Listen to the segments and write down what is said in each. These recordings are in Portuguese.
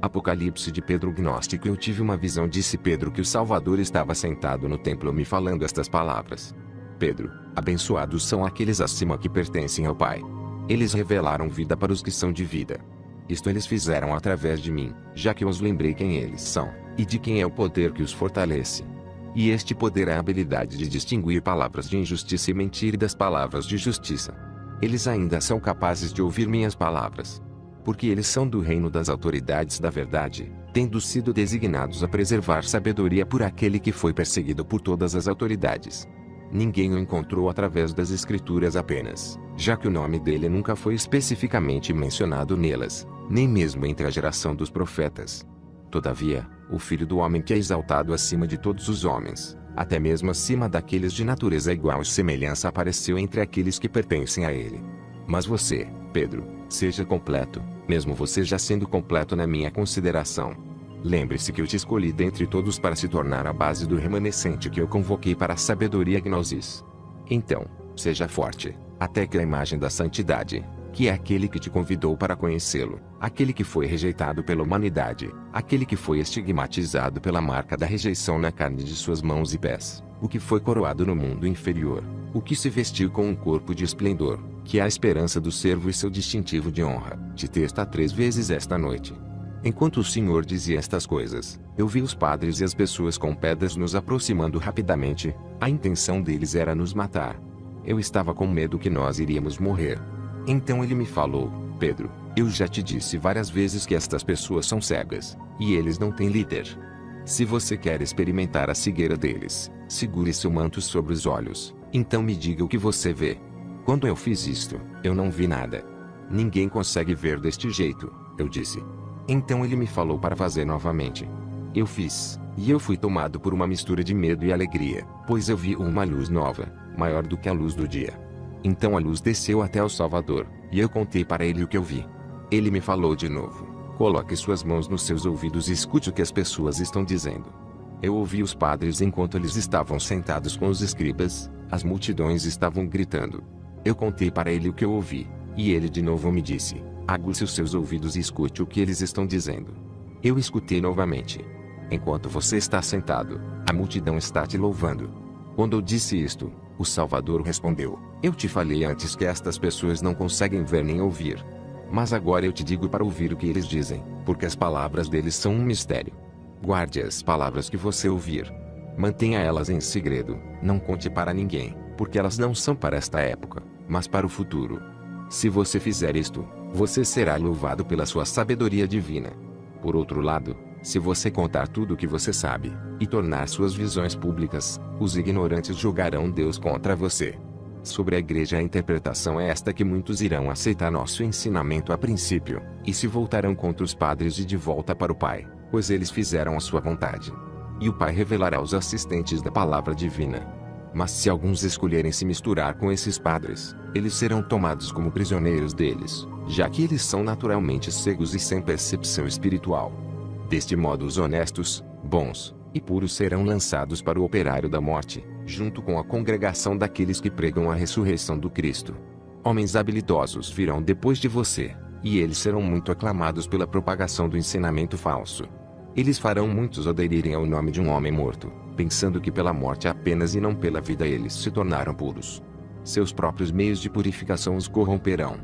Apocalipse de Pedro Gnóstico. Eu tive uma visão, disse Pedro, que o Salvador estava sentado no templo me falando estas palavras. Pedro, abençoados são aqueles acima que pertencem ao Pai. Eles revelaram vida para os que são de vida. Isto eles fizeram através de mim, já que eu os lembrei quem eles são, e de quem é o poder que os fortalece. E este poder é a habilidade de distinguir palavras de injustiça e mentira das palavras de justiça. Eles ainda são capazes de ouvir minhas palavras. Porque eles são do reino das autoridades da verdade, tendo sido designados a preservar sabedoria por aquele que foi perseguido por todas as autoridades. Ninguém o encontrou através das escrituras apenas, já que o nome dele nunca foi especificamente mencionado nelas, nem mesmo entre a geração dos profetas. Todavia, o Filho do Homem que é exaltado acima de todos os homens, até mesmo acima daqueles de natureza igual e semelhança, apareceu entre aqueles que pertencem a ele. Mas você, Pedro, seja completo, mesmo você já sendo completo na minha consideração. Lembre-se que eu te escolhi dentre todos para se tornar a base do remanescente que eu convoquei para a sabedoria gnosis. Então, seja forte, até que a imagem da santidade, que é aquele que te convidou para conhecê-lo, aquele que foi rejeitado pela humanidade, aquele que foi estigmatizado pela marca da rejeição na carne de suas mãos e pés, o que foi coroado no mundo inferior, o que se vestiu com um corpo de esplendor, que é a esperança do servo e seu distintivo de honra, te testa 3 vezes esta noite. Enquanto o Senhor dizia estas coisas, eu vi os padres e as pessoas com pedras nos aproximando rapidamente. A intenção deles era nos matar. Eu estava com medo que nós iríamos morrer. Então ele me falou: Pedro, eu já te disse várias vezes que estas pessoas são cegas, e eles não têm líder. Se você quer experimentar a cegueira deles, segure seu manto sobre os olhos, então me diga o que você vê. Quando eu fiz isto, eu não vi nada. Ninguém consegue ver deste jeito, eu disse. Então ele me falou para fazer novamente. Eu fiz, e eu fui tomado por uma mistura de medo e alegria, pois eu vi uma luz nova, maior do que a luz do dia. Então a luz desceu até o Salvador, e eu contei para ele o que eu vi. Ele me falou de novo: coloque suas mãos nos seus ouvidos e escute o que as pessoas estão dizendo. Eu ouvi os padres enquanto eles estavam sentados com os escribas, as multidões estavam gritando. Eu contei para ele o que eu ouvi, e ele de novo me disse: aguce os seus ouvidos e escute o que eles estão dizendo. Eu escutei novamente. Enquanto você está sentado, a multidão está te louvando. Quando eu disse isto, o Salvador respondeu: eu te falei antes que estas pessoas não conseguem ver nem ouvir. Mas agora eu te digo para ouvir o que eles dizem, porque as palavras deles são um mistério. Guarde as palavras que você ouvir. Mantenha elas em segredo, não conte para ninguém, porque elas não são para esta época, mas para o futuro. Se você fizer isto, você será louvado pela sua sabedoria divina. Por outro lado, se você contar tudo o que você sabe, e tornar suas visões públicas, os ignorantes julgarão Deus contra você. Sobre a igreja, a interpretação é esta: que muitos irão aceitar nosso ensinamento a princípio, e se voltarão contra os padres e de volta para o Pai, pois eles fizeram a sua vontade. E o Pai revelará os assistentes da palavra divina. Mas se alguns escolherem se misturar com esses padres, eles serão tomados como prisioneiros deles, já que eles são naturalmente cegos e sem percepção espiritual. Deste modo, os honestos, bons e puros serão lançados para o operário da morte, junto com a congregação daqueles que pregam a ressurreição do Cristo. Homens habilidosos virão depois de você, e eles serão muito aclamados pela propagação do ensinamento falso. Eles farão muitos aderirem ao nome de um homem morto, pensando que pela morte apenas e não pela vida eles se tornaram puros. Seus próprios meios de purificação os corromperão.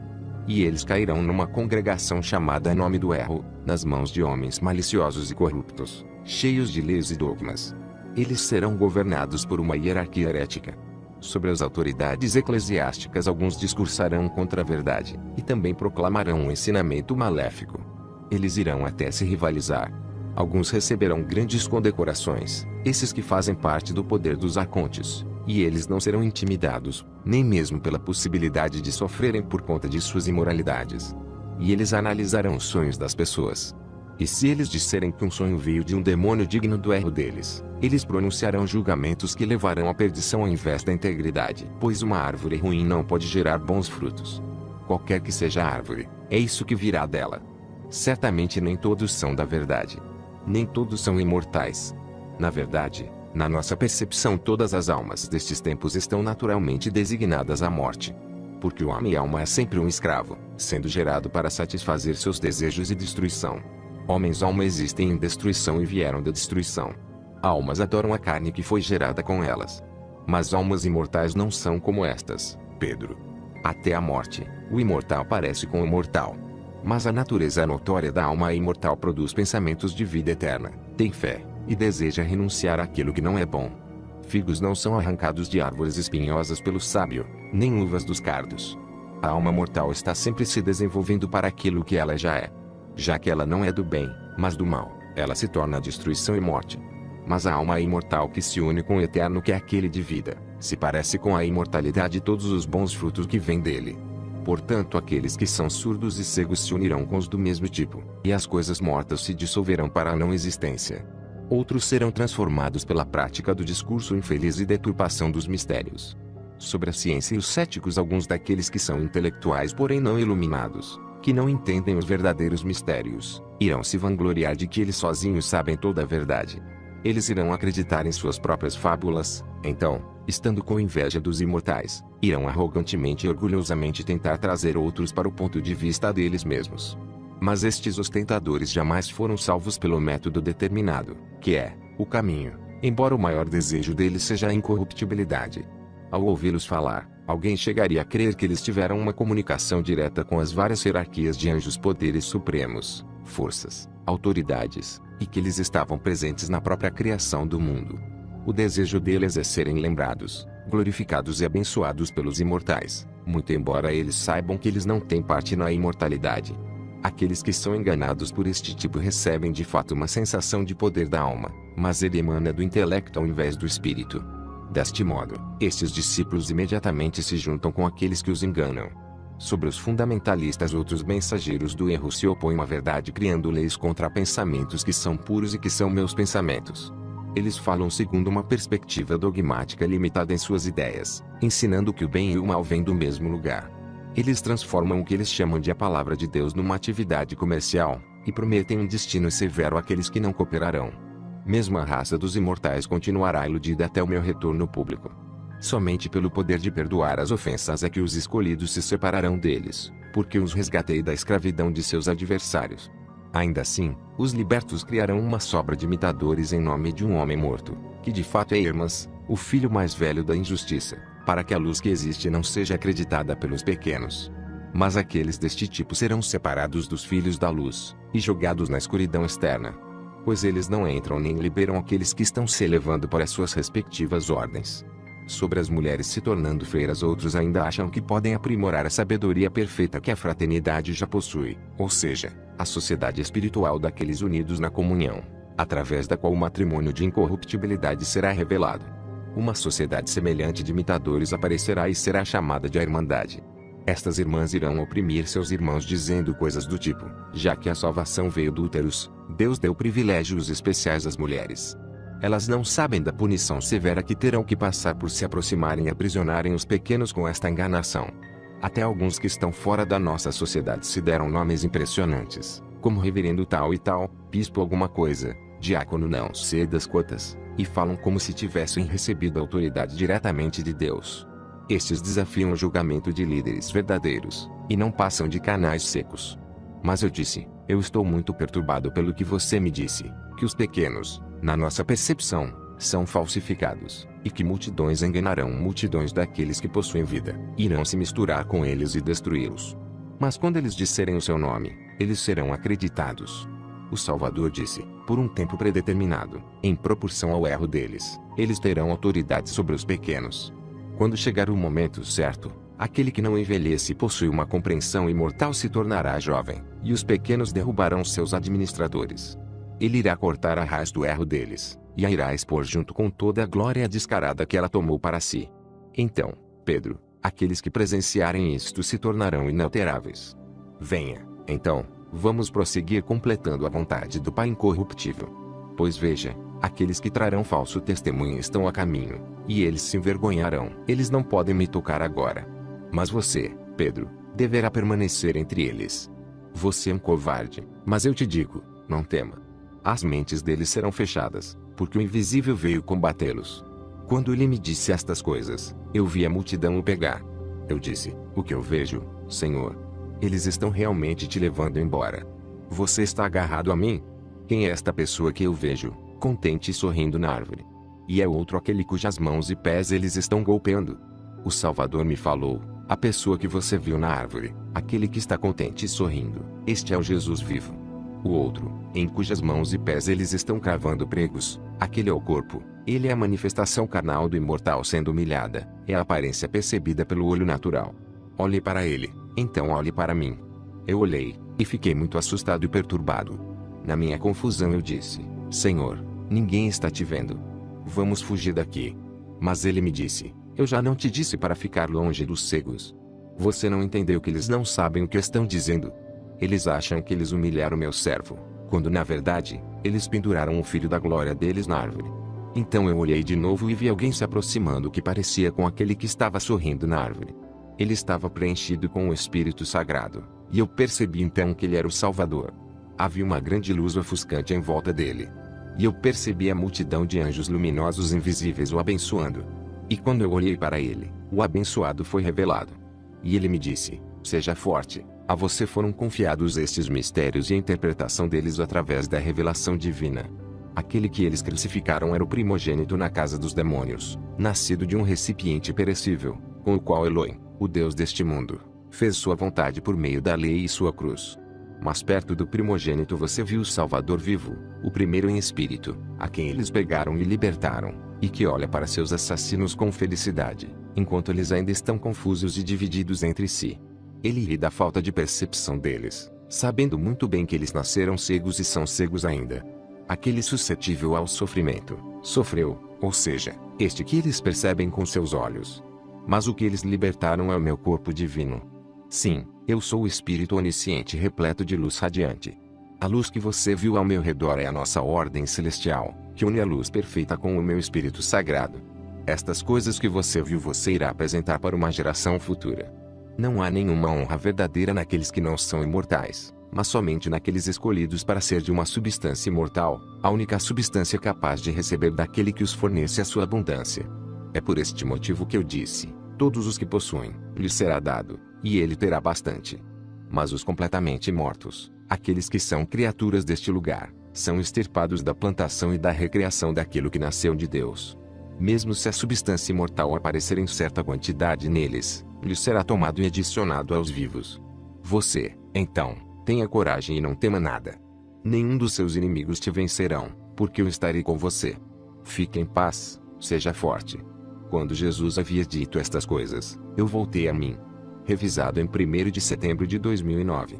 E eles cairão numa congregação chamada Nome do Erro, nas mãos de homens maliciosos e corruptos, cheios de leis e dogmas. Eles serão governados por uma hierarquia herética. Sobre as autoridades eclesiásticas alguns discursarão contra a verdade, e também proclamarão um ensinamento maléfico. Eles irão até se rivalizar. Alguns receberão grandes condecorações, esses que fazem parte do poder dos arcontes, e eles não serão intimidados, nem mesmo pela possibilidade de sofrerem por conta de suas imoralidades. E eles analisarão os sonhos das pessoas. E se eles disserem que um sonho veio de um demônio digno do erro deles, eles pronunciarão julgamentos que levarão à perdição ao invés da integridade, pois uma árvore ruim não pode gerar bons frutos. Qualquer que seja a árvore, é isso que virá dela. Certamente nem todos são da verdade. Nem todos são imortais. Na verdade, na nossa percepção, todas as almas destes tempos estão naturalmente designadas à morte. Porque o homem-alma é sempre um escravo, sendo gerado para satisfazer seus desejos e destruição. Homens alma existem em destruição e vieram da destruição. Almas adoram a carne que foi gerada com elas. Mas almas imortais não são como estas, Pedro. Até a morte, o imortal parece com o mortal. Mas a natureza notória da alma imortal produz pensamentos de vida eterna, tem fé, e deseja renunciar àquilo que não é bom. Figos não são arrancados de árvores espinhosas pelo sábio, nem uvas dos cardos. A alma mortal está sempre se desenvolvendo para aquilo que ela já é. Já que ela não é do bem, mas do mal, ela se torna destruição e morte. Mas a alma imortal que se une com o eterno, que é aquele de vida, se parece com a imortalidade e todos os bons frutos que vêm dele. Portanto, aqueles que são surdos e cegos se unirão com os do mesmo tipo, e as coisas mortas se dissolverão para a não existência. Outros serão transformados pela prática do discurso infeliz e deturpação dos mistérios. Sobre a ciência e os céticos, alguns daqueles que são intelectuais porém não iluminados, que não entendem os verdadeiros mistérios, irão se vangloriar de que eles sozinhos sabem toda a verdade. Eles irão acreditar em suas próprias fábulas, então, estando com inveja dos imortais, irão arrogantemente e orgulhosamente tentar trazer outros para o ponto de vista deles mesmos. Mas estes ostentadores jamais foram salvos pelo método determinado, que é o caminho, embora o maior desejo deles seja a incorruptibilidade. Ao ouvi-los falar, alguém chegaria a crer que eles tiveram uma comunicação direta com as várias hierarquias de anjos, poderes supremos, forças, autoridades, e que eles estavam presentes na própria criação do mundo. O desejo deles é serem lembrados, glorificados e abençoados pelos imortais, muito embora eles saibam que eles não têm parte na imortalidade. Aqueles que são enganados por este tipo recebem de fato uma sensação de poder da alma, mas ele emana do intelecto ao invés do espírito. Deste modo, estes discípulos imediatamente se juntam com aqueles que os enganam. Sobre os fundamentalistas, outros mensageiros do erro se opõem à verdade, criando leis contra pensamentos que são puros e que são meus pensamentos. Eles falam segundo uma perspectiva dogmática limitada em suas ideias, ensinando que o bem e o mal vêm do mesmo lugar. Eles transformam o que eles chamam de a palavra de Deus numa atividade comercial, e prometem um destino severo àqueles que não cooperarão. Mesmo a raça dos imortais continuará iludida até o meu retorno público. Somente pelo poder de perdoar as ofensas é que os escolhidos se separarão deles, porque os resgatei da escravidão de seus adversários. Ainda assim, os libertos criarão uma sobra de imitadores em nome de um homem morto, que de fato é Hermas, o filho mais velho da injustiça, para que a luz que existe não seja acreditada pelos pequenos. Mas aqueles deste tipo serão separados dos filhos da luz, e jogados na escuridão externa. Pois eles não entram nem liberam aqueles que estão se elevando para suas respectivas ordens. Sobre as mulheres se tornando freiras, outros ainda acham que podem aprimorar a sabedoria perfeita que a fraternidade já possui, ou seja, a sociedade espiritual daqueles unidos na comunhão, através da qual o matrimônio de incorruptibilidade será revelado. Uma sociedade semelhante de imitadores aparecerá e será chamada de a Irmandade. Estas irmãs irão oprimir seus irmãos dizendo coisas do tipo: já que a salvação veio do úteros, Deus deu privilégios especiais às mulheres. Elas não sabem da punição severa que terão que passar por se aproximarem e aprisionarem os pequenos com esta enganação. Até alguns que estão fora da nossa sociedade se deram nomes impressionantes, como reverendo tal e tal, bispo alguma coisa, diácono não sei das quantas, e falam como se tivessem recebido a autoridade diretamente de Deus. Estes desafiam o julgamento de líderes verdadeiros, e não passam de canais secos. Mas eu disse: eu estou muito perturbado pelo que você me disse, que os pequenos, na nossa percepção, são falsificados, e que multidões enganarão multidões daqueles que possuem vida, irão se misturar com eles e destruí-los. Mas quando eles disserem o seu nome, eles serão acreditados. O Salvador disse: por um tempo predeterminado, em proporção ao erro deles, eles terão autoridade sobre os pequenos. Quando chegar o momento certo, aquele que não envelhece e possui uma compreensão imortal se tornará jovem, e os pequenos derrubarão seus administradores. Ele irá cortar a raiz do erro deles, e a irá expor junto com toda a glória descarada que ela tomou para si. Então, Pedro, aqueles que presenciarem isto se tornarão inalteráveis. Venha, então, vamos prosseguir completando a vontade do Pai incorruptível. Pois veja, aqueles que trarão falso testemunho estão a caminho, e eles se envergonharão. Eles não podem me tocar agora. Mas você, Pedro, deverá permanecer entre eles. Você é um covarde, mas eu te digo, não tema. As mentes deles serão fechadas, porque o invisível veio combatê-los. Quando ele me disse estas coisas, eu vi a multidão o pegar. Eu disse: o que eu vejo, Senhor? Eles estão realmente te levando embora. Você está agarrado a mim? Quem é esta pessoa que eu vejo, contente e sorrindo na árvore? E é outro aquele cujas mãos e pés eles estão golpeando. O Salvador me falou: a pessoa que você viu na árvore, aquele que está contente e sorrindo, este é o Jesus vivo. O outro, em cujas mãos e pés eles estão cravando pregos, aquele é o corpo, ele é a manifestação carnal do imortal sendo humilhada, é a aparência percebida pelo olho natural. Olhe para ele, então olhe para mim. Eu olhei, e fiquei muito assustado e perturbado. Na minha confusão eu disse: Senhor, ninguém está te vendo. Vamos fugir daqui. Mas ele me disse: eu já não te disse para ficar longe dos cegos. Você não entendeu que eles não sabem o que estão dizendo. Eles acham que eles humilharam meu servo, quando na verdade, eles penduraram o filho da glória deles na árvore. Então eu olhei de novo e vi alguém se aproximando que parecia com aquele que estava sorrindo na árvore. Ele estava preenchido com o Espírito Sagrado, e eu percebi então que ele era o Salvador. Havia uma grande luz ofuscante em volta dele. E eu percebi a multidão de anjos luminosos invisíveis o abençoando. E quando eu olhei para ele, o abençoado foi revelado. E ele me disse: seja forte, a você foram confiados estes mistérios e a interpretação deles através da revelação divina. Aquele que eles crucificaram era o primogênito na casa dos demônios, nascido de um recipiente perecível, com o qual Elohim, o Deus deste mundo, fez sua vontade por meio da lei e sua cruz. Mas perto do primogênito você viu o Salvador vivo, o primeiro em espírito, a quem eles pegaram e libertaram, e que olha para seus assassinos com felicidade, enquanto eles ainda estão confusos e divididos entre si. Ele ri da falta de percepção deles, sabendo muito bem que eles nasceram cegos e são cegos ainda. Aquele suscetível ao sofrimento, sofreu, ou seja, este que eles percebem com seus olhos. Mas o que eles libertaram é o meu corpo divino. Sim, eu sou o Espírito onisciente repleto de luz radiante. A luz que você viu ao meu redor é a nossa ordem celestial, que une a luz perfeita com o meu Espírito Sagrado. Estas coisas que você viu você irá apresentar para uma geração futura. Não há nenhuma honra verdadeira naqueles que não são imortais, mas somente naqueles escolhidos para ser de uma substância imortal, a única substância capaz de receber daquele que os fornece a sua abundância. É por este motivo que eu disse: todos os que possuem, lhes será dado, e ele terá bastante. Mas os completamente mortos, aqueles que são criaturas deste lugar, são extirpados da plantação e da recriação daquilo que nasceu de Deus. Mesmo se a substância imortal aparecer em certa quantidade neles, lhes será tomado e adicionado aos vivos. Você, então, tenha coragem e não tema nada. Nenhum dos seus inimigos te vencerão, porque eu estarei com você. Fique em paz, seja forte. Quando Jesus havia dito estas coisas, eu voltei a mim. Revisado em 1º de setembro de 2009.